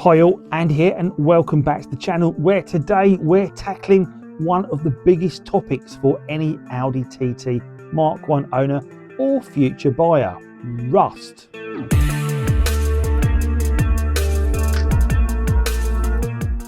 Hi all, Andy here and welcome back to the channel where today we're tackling one of the biggest topics for any Audi TT Mk1 owner or future buyer, rust.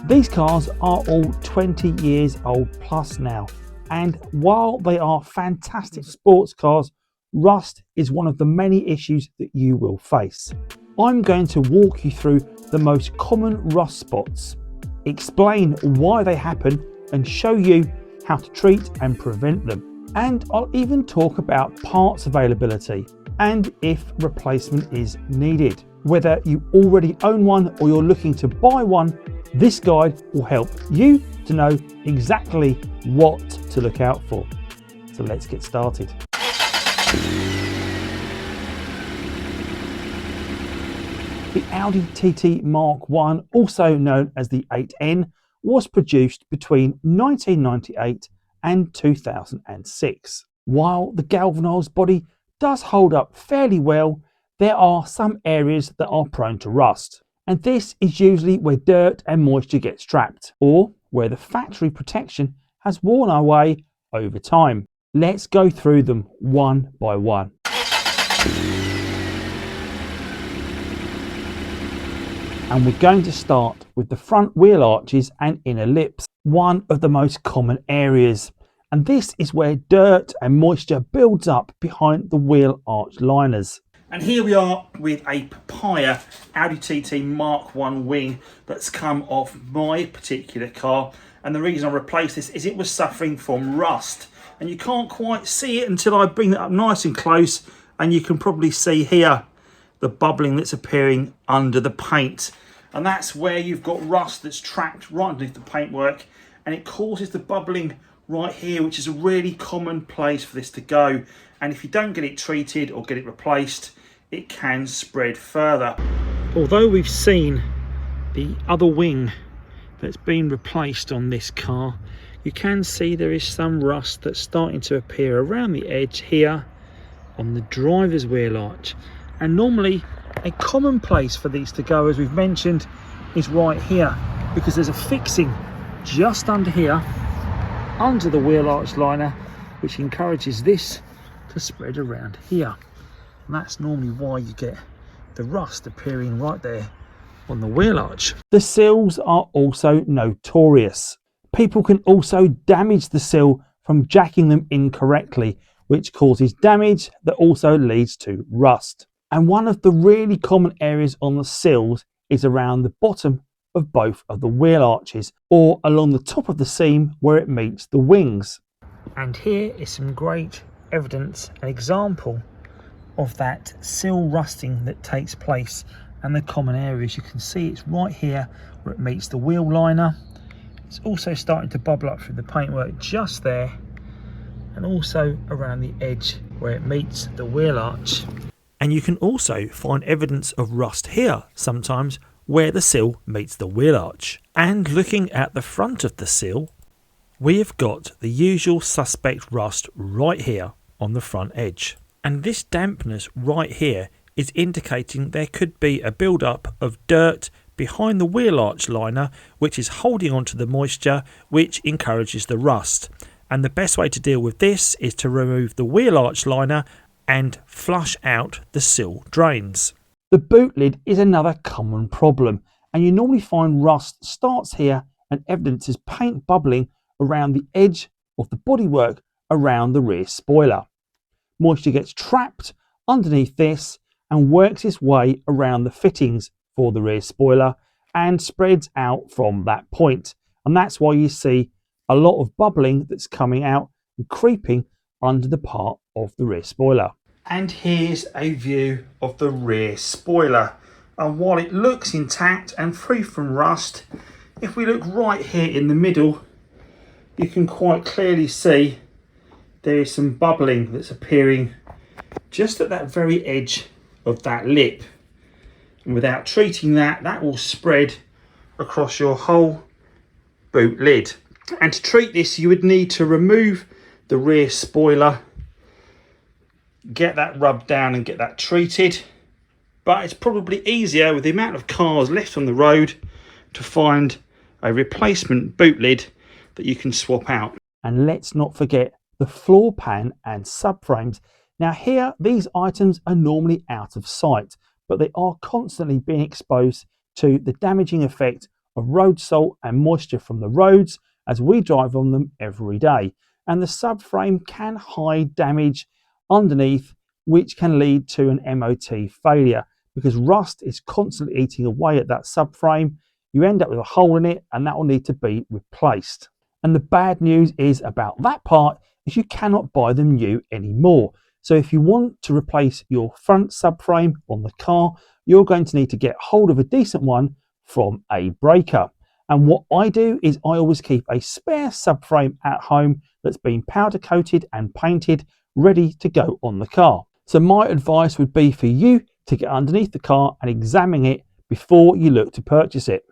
These cars are all 20 years old plus now, and while they are fantastic sports cars, rust is one of the many issues that you will face. I'm going to walk you through the most common rust spots, explain why they happen and show you how to treat and prevent them. And I'll even talk about parts availability and if replacement is needed. Whether you already own one or you're looking to buy one, this guide will help you to know exactly what to look out for. So let's get started. The Audi TT Mk1, also known as the 8N, was produced between 1998 and 2006. While the galvanised body does hold up fairly well, there are some areas that are prone to rust. And this is usually where dirt and moisture gets trapped, or where the factory protection has worn away over time. Let's go through them one by one. And we're going to start with the front wheel arches and inner lips, one of the most common areas. And this is where dirt and moisture builds up behind the wheel arch liners. And here we are with a papaya Audi TT Mk1 wing that's come off my particular car. And the reason I replaced this is it was suffering from rust. And you can't quite see it until I bring it up nice and close. And you can probably see here the bubbling that's appearing under the paint, and that's where you've got rust that's trapped right underneath the paintwork, and it causes the bubbling right here, which is a really common place for this to go. And if you don't get it treated or get it replaced, it can spread further. Although we've seen the other wing that's been replaced on this car, you can see there is some rust that's starting to appear around the edge here on the driver's wheel arch. And normally a common place for these to go, as we've mentioned, is right here, because there's a fixing just under here, under the wheel arch liner, which encourages this to spread around here. And that's normally why you get the rust appearing right there on the wheel arch. The sills are also notorious. People can also damage the sill from jacking them incorrectly, which causes damage that also leads to rust. And one of the really common areas on the sills is around the bottom of both of the wheel arches, or along the top of the seam where it meets the wings. And here is some great evidence, an example of that sill rusting that takes place. And the common areas, you can see it's right here where it meets the wheel liner. It's also starting to bubble up through the paintwork just there, and also around the edge where it meets the wheel arch. And you can also find evidence of rust here sometimes where the sill meets the wheel arch. And looking at the front of the sill, we have got the usual suspect rust right here on the front edge. And this dampness right here is indicating there could be a build-up of dirt behind the wheel arch liner, which is holding onto the moisture, which encourages the rust. And the best way to deal with this is to remove the wheel arch liner and flush out the sill drains. The boot lid is another common problem, and you normally find rust starts here and evidences paint bubbling around the edge of the bodywork around the rear spoiler. Moisture gets trapped underneath this and works its way around the fittings for the rear spoiler and spreads out from that point. And that's why you see a lot of bubbling that's coming out and creeping under the part of the rear spoiler. And here's a view of the rear spoiler. And while it looks intact and free from rust, if we look right here in the middle, you can quite clearly see there is some bubbling that's appearing just at that very edge of that lip. And without treating that, that will spread across your whole boot lid. And to treat this, you would need to remove the rear spoiler, get that rubbed down and get that treated. but it's probably easier with the amount of cars left on the road to find a replacement boot lid that you can swap out. And let's not forget the floor pan and subframes. Now here, these items are normally out of sight, but they are constantly being exposed to the damaging effect of road salt and moisture from the roads as we drive on them every day. And the subframe can hide damage underneath, which can lead to an MOT failure because rust is constantly eating away at that subframe. You end up with a hole in it and that will need to be replaced. And the bad news is about that part is you cannot buy them new anymore. So if you want to replace your front subframe on the car, you're going to need to get hold of a decent one from a breaker. And what I do is I always keep a spare subframe at home that's been powder coated and painted, ready to go on the car. So my advice would be for you to get underneath the car and examine it before you look to purchase it.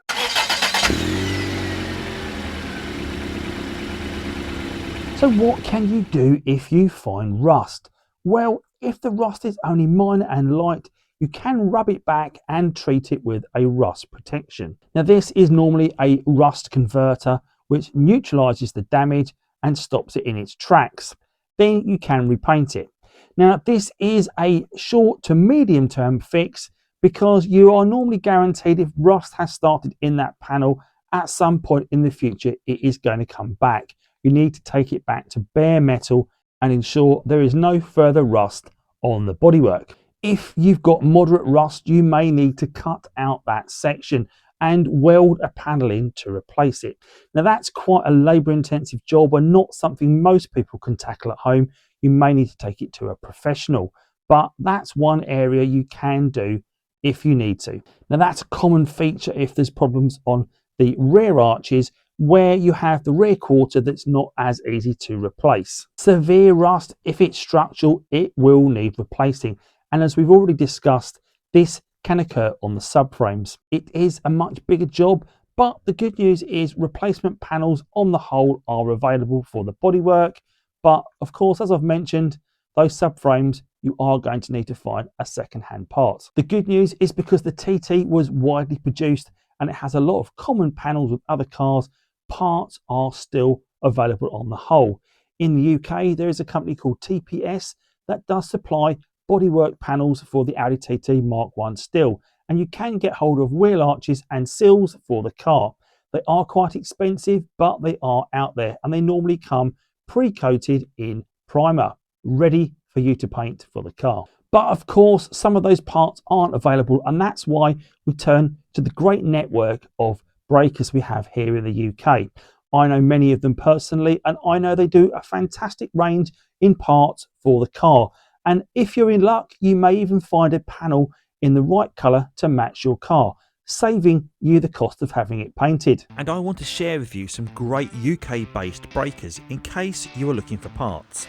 So what can you do if you find rust? Well, if the rust is only minor and light, you can rub it back and treat it with a rust protection. Now this is normally a rust converter which neutralizes the damage and stops it in its tracks. Then you can repaint it. Now this is a short to medium term fix because you are normally guaranteed if rust has started in that panel at some point in the future it is going to come back. You need to take it back to bare metal and ensure there is no further rust on the bodywork. If you've got moderate rust, you may need to cut out that section and weld a panel in to replace it. Now that's quite a labour intensive job and not something most people can tackle at home. You may need to take it to a professional, but that's one area you can do if you need to. Now that's a common feature if there's problems on the rear arches where you have the rear quarter that's not as easy to replace. Severe rust, if it's structural, it will need replacing. And as we've already discussed, this can occur on the subframes. It is a much bigger job, but the good news is replacement panels on the whole are available for the bodywork. But of course, as I've mentioned, those subframes, you are going to need to find a second-hand part. The good news is because the TT was widely produced and it has a lot of common panels with other cars, parts are still available on the whole. In the UK, there is a company called TPS that does supply bodywork panels for the Audi TT MK1 still, and you can get hold of wheel arches and sills for the car. They are quite expensive, but they are out there and they normally come pre-coated in primer, ready for you to paint for the car. But of course, some of those parts aren't available, and that's why we turn to the great network of breakers we have here in the UK. I know many of them personally, and I know they do a fantastic range in parts for the car. And if you're in luck, you may even find a panel in the right colour to match your car, saving you the cost of having it painted. And I want to share with you some great UK based breakers in case you are looking for parts.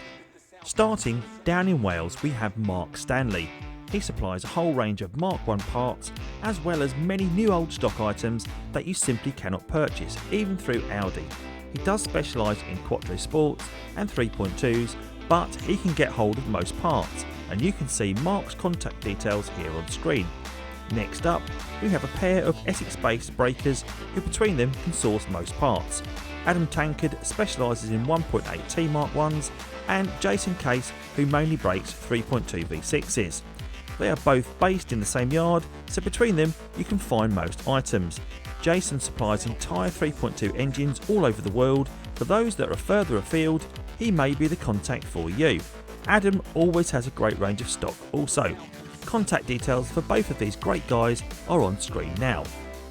Starting down in Wales, we have Mark Stanley. He supplies a whole range of Mk1 parts as well as many new old stock items that you simply cannot purchase, even through Audi. He does specialise in Quattro Sports and 3.2s, but he can get hold of most parts, and you can see Mark's contact details here on screen. Next up, we have a pair of Essex-based breakers who between them can source most parts. Adam Tankard specialises in 1.8T Mk1s, and Jason Case, who mainly breaks 3.2 V6s. They are both based in the same yard, so between them you can find most items. Jason supplies entire 3.2 engines all over the world. For those that are further afield, he may be the contact for you. Adam always has a great range of stock also. Contact details for both of these great guys are on screen now.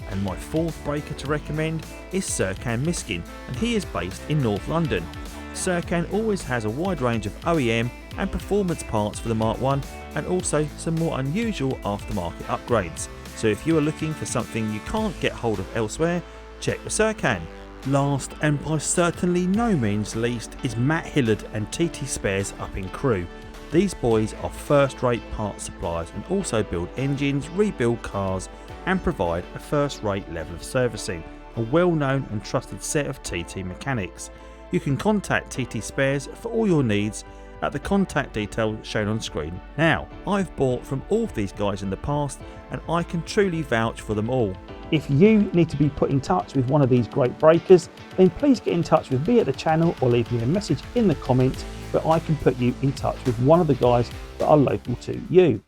And my fourth breaker to recommend is Serkan Miskin, and he is based in North London. Serkan always has a wide range of OEM and performance parts for the Mk1, and also some more unusual aftermarket upgrades. So if you are looking for something you can't get hold of elsewhere, check with Serkan. Last and by certainly no means least is Matt Hillard and TT Spares up in Crewe. These boys are first-rate parts suppliers and also build engines, rebuild cars and provide a first-rate level of servicing, a well-known and trusted set of TT mechanics. You can contact TT Spares for all your needs at the contact details shown on screen now. I've bought from all of these guys in the past and I can truly vouch for them all. If you need to be put in touch with one of these great breakers, then please get in touch with me at the channel or leave me a message in the comments where I can put you in touch with one of the guys that are local to you.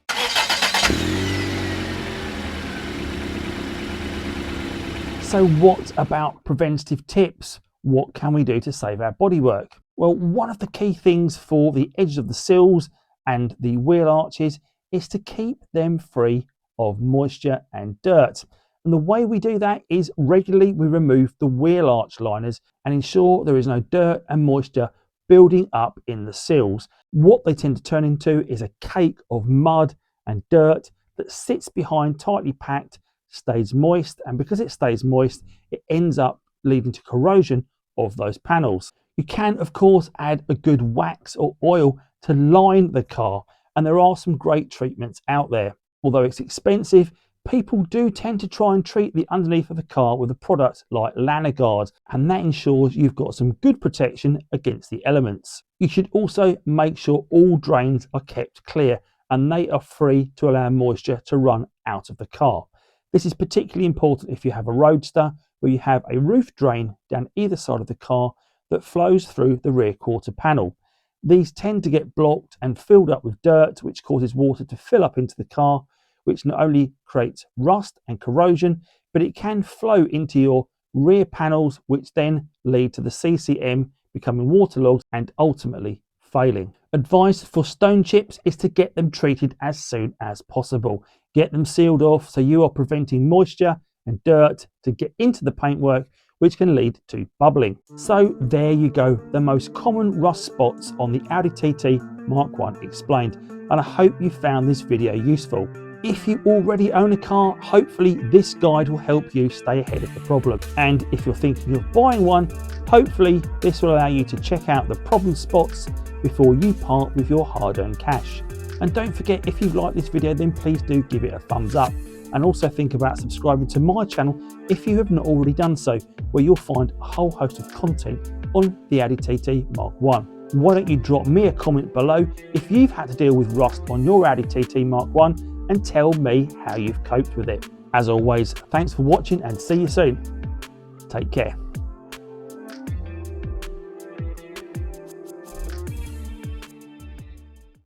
So what about preventative tips? What can we do to save our bodywork? Well, one of the key things for the edges of the sills and the wheel arches is to keep them free of moisture and dirt. And the way we do that is regularly we remove the wheel arch liners and ensure there is no dirt and moisture building up in the sills. What they tend to turn into is a cake of mud and dirt that sits behind, tightly packed, stays moist, and because it stays moist, it ends up leading to corrosion of those panels. You can, of course, add a good wax or oil to line the car, and there are some great treatments out there. Although it's expensive, people do tend to try and treat the underneath of the car with a product like Lanagard, and that ensures you've got some good protection against the elements. You should also make sure all drains are kept clear and they are free to allow moisture to run out of the car. This is particularly important if you have a Roadster where you have a roof drain down either side of the car that flows through the rear quarter panel. These tend to get blocked and filled up with dirt, which causes water to fill up into the car, which not only creates rust and corrosion, but it can flow into your rear panels, which then lead to the CCM becoming waterlogged and ultimately failing. Advice for stone chips is to get them treated as soon as possible. Get them sealed off so you are preventing moisture and dirt to get into the paintwork, which can lead to bubbling. So there you go, the most common rust spots on the Audi TT Mk1 explained, and I hope you found this video useful. If you already own a car, hopefully this guide will help you stay ahead of the problem. And if you're thinking of buying one, hopefully this will allow you to check out the problem spots before you part with your hard-earned cash. And don't forget, if you've liked this video, then please do give it a thumbs up. And also think about subscribing to my channel if you have not already done so, where you'll find a whole host of content on the Audi TT Mk1. Why don't you drop me a comment below if you've had to deal with rust on your Audi TT Mk1 and tell me how you've coped with it. As always, thanks for watching and see you soon. Take care.